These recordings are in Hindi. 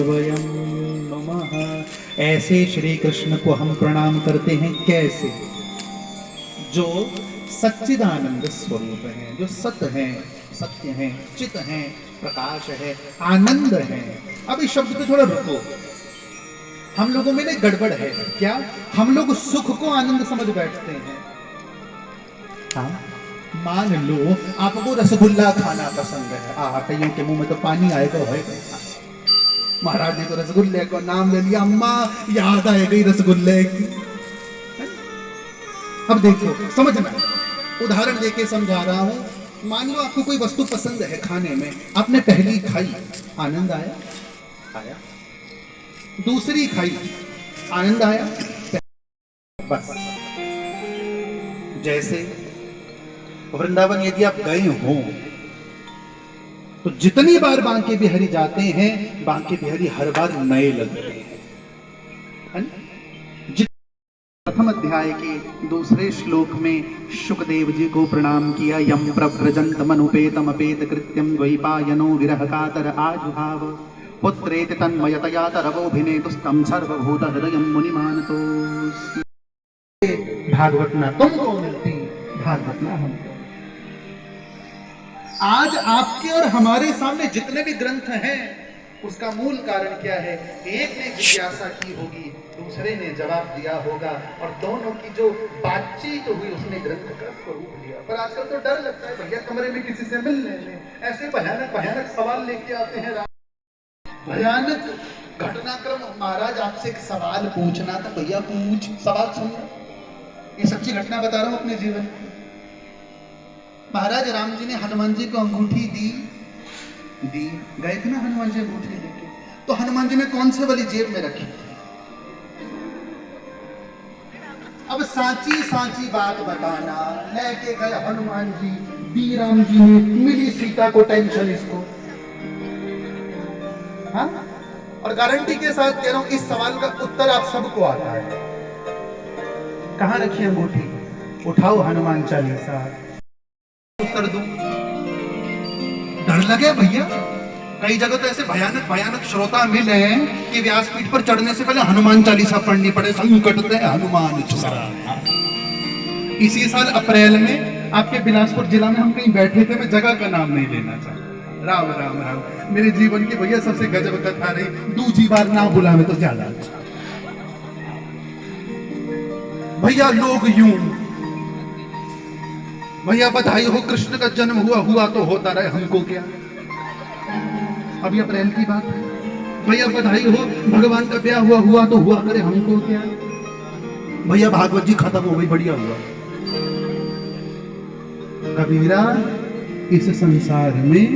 वयं नमः। ऐसे श्री कृष्ण को हम प्रणाम करते हैं। कैसे? जो सच्चिदानंद स्वरूप है, जो सत है, सत्य है, चित है, प्रकाश है, आनंद है। अब इस शब्द पे थोड़ा रुको। हम लोगों में ना गड़बड़ है। क्या? हम लोग सुख को आनंद समझ बैठते हैं। हाँ, मान लो आपको रसगुल्ला खाना पसंद है। कईयों के मुंह में तो पानी आएगा। महाराज ने तो रसगुल्ले को नाम ले लिया, अम्मा याद आए गई रसगुल्ले की। अब देखो, समझना, उदाहरण देके समझा रहा हूं। मान लो आपको कोई वस्तु पसंद है खाने में, आपने पहली खाई, आनंद आया? आया। दूसरी खाई, आनंद आया? बस। जैसे वृंदावन यदि आप गए हो तो जितनी बार बांके बिहारी जाते हैं, बांके बिहारी हर बार नए लगते हैं। प्रथम अध्याय के दूसरे श्लोक में सुखदेव जी को प्रणाम किया। यम प्रव्रजंतम अनुपेतम अपेत कृत्यम द्वैपायनो विरह कातर आजुभाव पुत्रेति तन्मयतया तरवोभिनेतुस्तं सर्वभूत हृदयं मुनिमानतोऽस्मि। भागवत ना तुमको मिलती, भागवत ना हमको। आज आपके और हमारे सामने जितने भी ग्रंथ हैं, उसका मूल कारण क्या है? एक ने जिज्ञासा की होगी, दूसरे ने जवाब दिया होगा, और दोनों की जो बातचीत हुई उसने ग्रंथ का स्वरूप लिया। पर आजकल तो डर लगता है भैया कमरे में किसी से मिलने में, ऐसे भयानक भयानक सवाल लेके आते हैं, भयानक घटनाक्रम। महाराज आपसे एक सवाल पूछना था। भैया पूछ, सवाल सुनना। ये सच्ची घटना बता रहा हूं अपने जीवन की। महाराज राम जी ने हनुमान जी को अंगूठी दी। गए थे ना हनुमान जी अंगूठी लेके, तो हनुमान जी ने कौन से वाली जेब में रखी थी? अब साची साची बात बताना। लेके गए हनुमान जी, दी राम जी ने, मिली सीता को टेंशन इसको। हाँ? और गारंटी के साथ कह रहा हूं, इस सवाल का उत्तर आप सबको आता है। कहां रखी अंगूठी? उठाओ हनुमान चालीसा, उत्तर दो। डर लगे भैया? कई जगह तो ऐसे भयानक भयानक श्रोता मिले हैं कि व्यासपीठ पर चढ़ने से पहले हनुमान चालीसा पढ़नी पड़े। संकट ते हनुमान छुड़ा। इसी साल अप्रैल में आपके बिलासपुर जिला में हम कहीं बैठे थे, मैं जगह का नाम नहीं लेना चाहता। राम राम राम। मेरे जीवन की भैया सबसे गजब कथा रही। दूसरी बार ना बुलावे तो ज्यादा अच्छा। भैया लोग यूं, भैया बधाई हो, कृष्ण का जन्म हुआ तो होता रहे, हमको क्या। अभी अप्रैल की बात है। भैया बधाई हो, भगवान का ब्याह हुआ तो हुआ करे, हमको क्या। भैया भागवत जी खत्म हो गई, बढ़िया हुआ। कबीरा, इस संसार में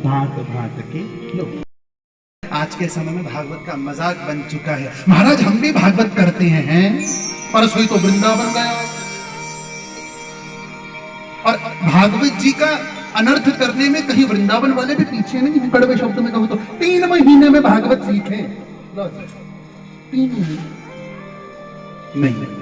भांत भांत के लोग। आज के समय में भागवत का मजाक बन चुका है। महाराज हम भी भागवत करते हैं। परसों तो वृंदावन गया, और भागवत जी का अनर्थ करने में कहीं वृंदावन वाले भी पीछे नहीं है। कड़वे शब्द में कहूं तो 3 महीने में भागवत सीखे। 3 महीने नहीं।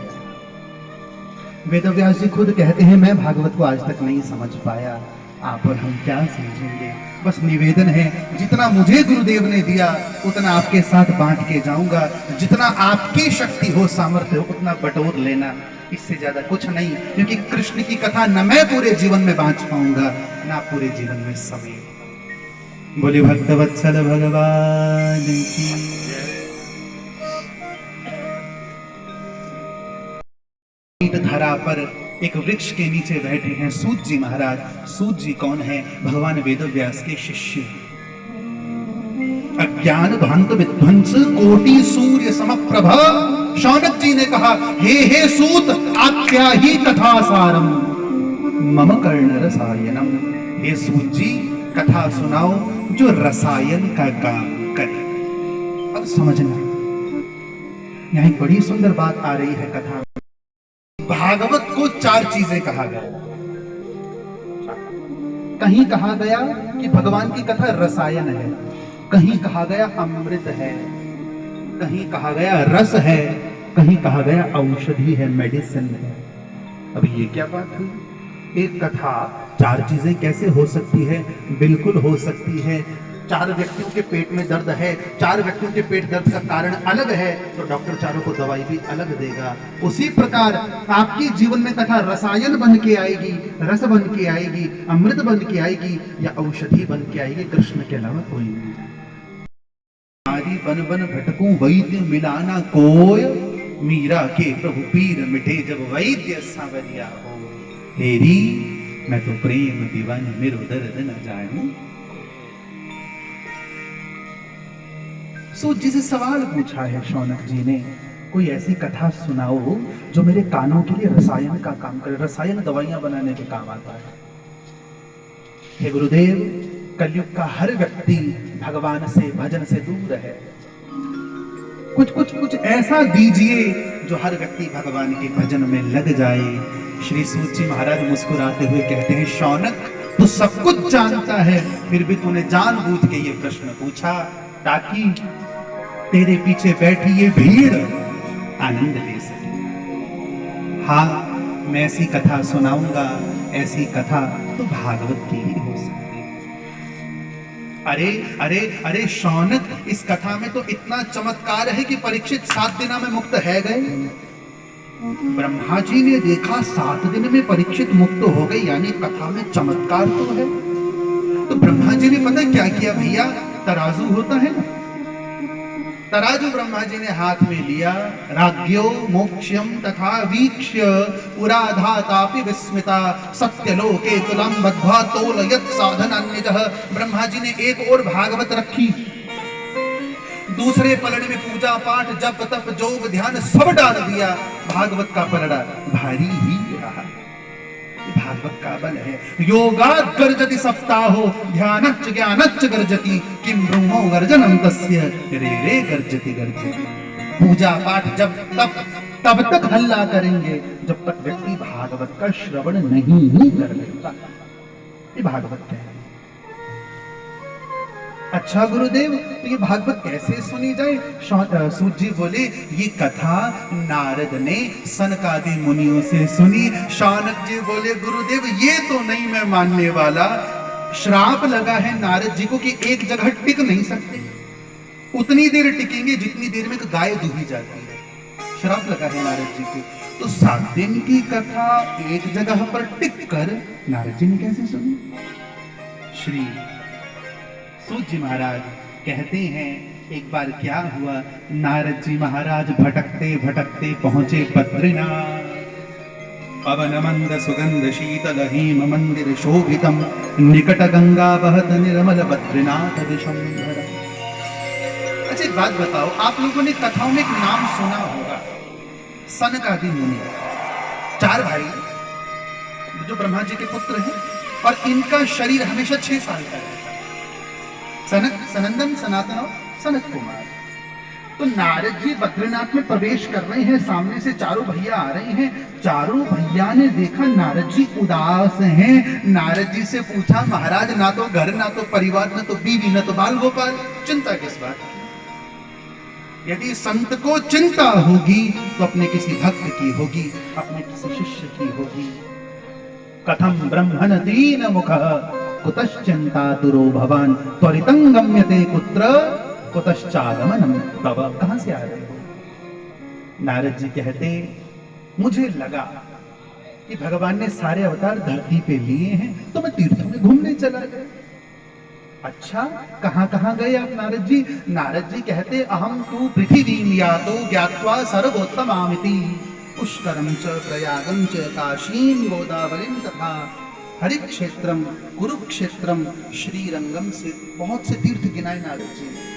वेदव्यास जी खुद कहते हैं, मैं भागवत को आज तक नहीं समझ पाया। आप और हम क्या समझेंगे। बस निवेदन है, जितना मुझे गुरुदेव ने दिया उतना आपके साथ बांट के जाऊंगा। जितना आपकी शक्ति हो, सामर्थ्य हो, उतना बटोर लेना। इससे ज्यादा कुछ नहीं, क्योंककृष्ण की कथा न मैं पूरे जीवन में बांट पाऊंगा, ना पूरे जीवन में समय। बोले भक्तवत्सल भगवान की। धरा पर एक वृक्ष के नीचे बैठे हैं सूत जी महाराज। सूत जी कौन है? भगवान वेदव्यास के शिष्य। अज्ञान भांत विध्वंस कोटि सूर्य समप्रभा। शौनक जी ने कहा, हे सूत, आख्या ही कथा सारम मम कर्ण रसायनम। हे सूत जी, कथा सुनाओ जो रसायन का काम करे। अब समझना, यहां बड़ी सुंदर बात आ रही है कथा में। भागवत को 4 चीजें कहा गया। कहीं कहा गया कि भगवान की कथा रसायन है, कहीं कहा गया अमृत है, कहीं कहा गया रस है, कहीं कहा गया औषधि है, मेडिसिन है। अभी ये क्या बात हुई? एक कथा 4 चीजें कैसे हो सकती है? बिल्कुल हो सकती है। 4 व्यक्तियों के पेट में दर्द है, 4 व्यक्तियों के पेट दर्द का कारण अलग है, तो डॉक्टर चारों को दवाई भी अलग देगा। उसी प्रकार आपकी जीवन में कथा रसायन बन के आएगी, रस बन के आएगी, अमृत बन के आएगी या औषधि बन के आएगी, कृष्ण के अलावा कोई नहीं। आदि बन बन भटकूं वैद्य मिलाना कोय, मीरा के प्रभु पीर मिटे जब वैद्य सांवरिया हो। हेरी मैं तो प्रेम दीवानी मेरो दर्द न जानूं। सो जिसे सवाल पूछा है शौनक जी ने, कोई ऐसी कथा सुनाओ जो मेरे कानों के लिए रसायन का काम करे, रसायन दवाइयां बनाने के काम आता है। हे गुरुदेव, कलयुग का हर व्यक्ति भगवान से भजन से दूर है, कुछ ऐसा दीजिए जो हर व्यक्ति भगवान के भजन में लग जाए। श्री सूत जी महाराज मुस्कुराते हुए कहते हैं, शौनक तू सब कुछ जानता है, फिर भी तूने जानबूझ के ये प्रश्न पूछा ताकि तेरे पीछे बैठी ये भीड़ आनंद ले सके। हाँ, मैं ऐसी कथा सुनाऊंगा, ऐसी कथा तो भागवत की ही हो सकती। अरे अरे अरे शौनक, इस कथा में तो इतना चमत्कार है कि परीक्षित 7 दिना में मुक्त है गए। ब्रह्मा जी ने देखा 7 दिन में परीक्षित मुक्त हो गए, यानी कथा में चमत्कार तो है। तो ब्रह्मा जी ने पता क्या किया भैया, तराजू होता है ना, तराजू ब्रह्मा जी ने हाथ में लिया। राज्ञो मोक्ष्यम तथा वीक्ष्य पुराधातापि विस्मिता सत्यलोके तुलम बद्ध्वा तोलयत् साधनान्यजः। ब्रह्मा जी ने एक और भागवत रखी, दूसरे पलड़े में पूजा पाठ जप तप जोग ध्यान सब डाल दिया। भागवत का पलड़ा भारी ही रहा। भागवत का बल है। योगात् गर्जति सप्ताहो ध्यानच्च ज्ञानच्च गर्जति किम ब्रह्मो गर्जनम तस्य रे रे गर्जति गर्जति। पूजा पाठ जब तब तक हल्ला करेंगे जब तक व्यक्ति भागवत का श्रवण नहीं ही कर लेता। ये भागवत है। अच्छा गुरुदेव, तो ये भागवत कैसे सुनी जाए? सूत जी बोले, ये कथा नारद ने सनकादि मुनियों से सुनी। शौनक जी बोले, गुरुदेव ये तो नहीं मैं मानने वाला, श्राप लगा है नारद जी को कि एक जगह टिक नहीं सकते, उतनी देर टिकेंगे जितनी देर में गाय दूही जाती है। श्राप लगा है नारद जी को। तो 7 दिन की कथा एक जगह पर टिक कर नारद जी ने कैसे सुनी? श्री सूत जी महाराज कहते हैं, एक बार क्या हुआ, नारद जी महाराज भटकते भटकते पहुंचे बद्रीनाथ। पवन मंद सुगंध शीतल हेम मंदिर शोभितम निकट गंगा बहत निर्मल बद्रीनाथ विशंभर। अच्छा एक बात बताओ, आप लोगों ने कथाओं में एक नाम सुना होगा, सनकादि मुनि। 4 भाई जो ब्रह्मा जी के पुत्र हैं, और इनका शरीर हमेशा 6 साल का है। सनक, सनंदन, सनातन और सनत कुमार। तो नारद जी बद्रीनाथ में प्रवेश कर रहे हैं, सामने से चारों भैया आ रहे हैं। चारों भैया ने देखा नारद जी उदास हैं। नारद जी से पूछा, महाराज ना तो घर, ना तो परिवार, ना तो बीवी, ना तो बाल गोपाल, चिंता किस बात की? यदि संत को चिंता होगी तो अपने किसी भक्त की होगी, अपने किसी शिष्य की होगी। कथम ब्रह्मण दीन मुख कुतश्चिंतातुरो भवान त्वरितं गम्यते कुत्र कुतश्चागमनम तव। कहां से आ रहे हो? नारद जी कहते, मुझे लगा कि भगवान ने सारे अवतार धरती पे लिए हैं, तो मैं तीर्थों में घूमने चला गया। अच्छा, कहां कहां गए आप नारद जी? नारद जी कहते, अहम तु पृथिवीं यातो ज्ञात्वा सर्वोत्तमामिति पुष्करम च प्रयागम च काशीं गोदावरीं तथा हरिक्षेत्रम कुरुक्षेत्रम श्रीरंगम से बहुत से तीर्थ गिनाए नारद जी ने।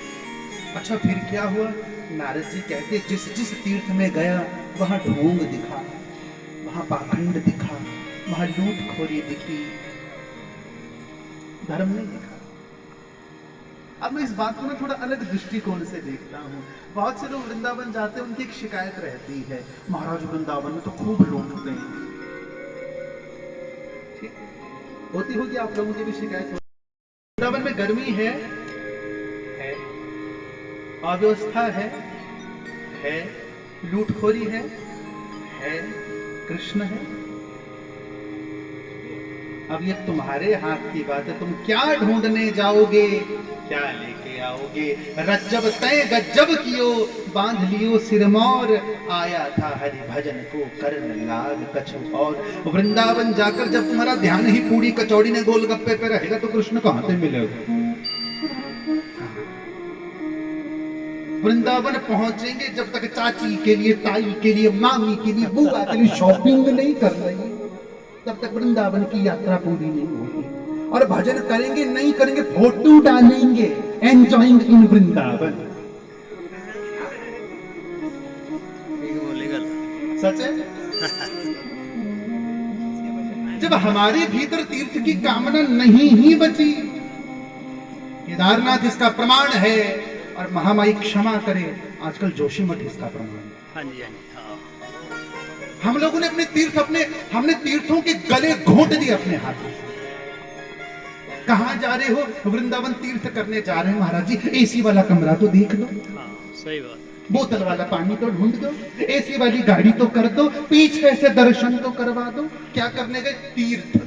अच्छा फिर क्या हुआ? नारद जी कहते, जिस जिस तीर्थ में गया वहां ढोंग दिखा, वहां पाखंड दिखा, वहां लूटखोरी दिखी, धर्म नहीं दिखा। अब मैं इस बात को ना थोड़ा अलग दृष्टिकोण से देखता हूँ। बहुत से लोग वृंदावन जाते हैं, उनकी एक शिकायत रहती है, महाराज वृंदावन में तो खूब लूटते हैं। होती होगी आप लोगों की भी शिकायत। वृंदावन में गर्मी है, अव्यवस्था है, लूटखोरी है, कृष्ण है। अब ये तुम्हारे हाथ की बात है, तुम क्या ढूंढने जाओगे, क्या लेके आओगे। रज्जब तय गज्जब कियो, बांध लियो सिरमौर, आया था हरि भजन को करन लाग कछु और। वृंदावन जाकर जब तुम्हारा ध्यान ही पूरी कचौड़ी ने गोलगप्पे पे रहेगा तो कृष्ण कहां से मिलेगा। वृंदावन पहुंचेंगे जब तक चाची के लिए, ताई के लिए, मामी के लिए, बुआ के लिए शॉपिंग नहीं कर रही, तब तक वृंदावन की यात्रा पूरी नहीं होगी। और भजन करेंगे नहीं करेंगे, फोटो डालेंगे, एंजॉइंग इन वृंदावन। सच है। जब हमारे भीतर तीर्थ की कामना नहीं ही बची, केदारनाथ इसका प्रमाण है, और महामाई क्षमा करे आजकल जोशीमठ इसका प्रमाण है। हाँ जी, हाँ जी, हाँ। हम लोगों ने हमने तीर्थों के गले घोंट दिए अपने हाथों से। कहां जा रहे हो, वृंदावन तीर्थ करने जा रहे हैं महाराज जी, एसी वाला कमरा तो देख लो, हाँ, सही बात। बोतल वाला पानी तो ढूंढ दो, एसी वाली गाड़ी तो कर दो, पीछे से दर्शन तो करवा दो। क्या करने गए, तीर्थ।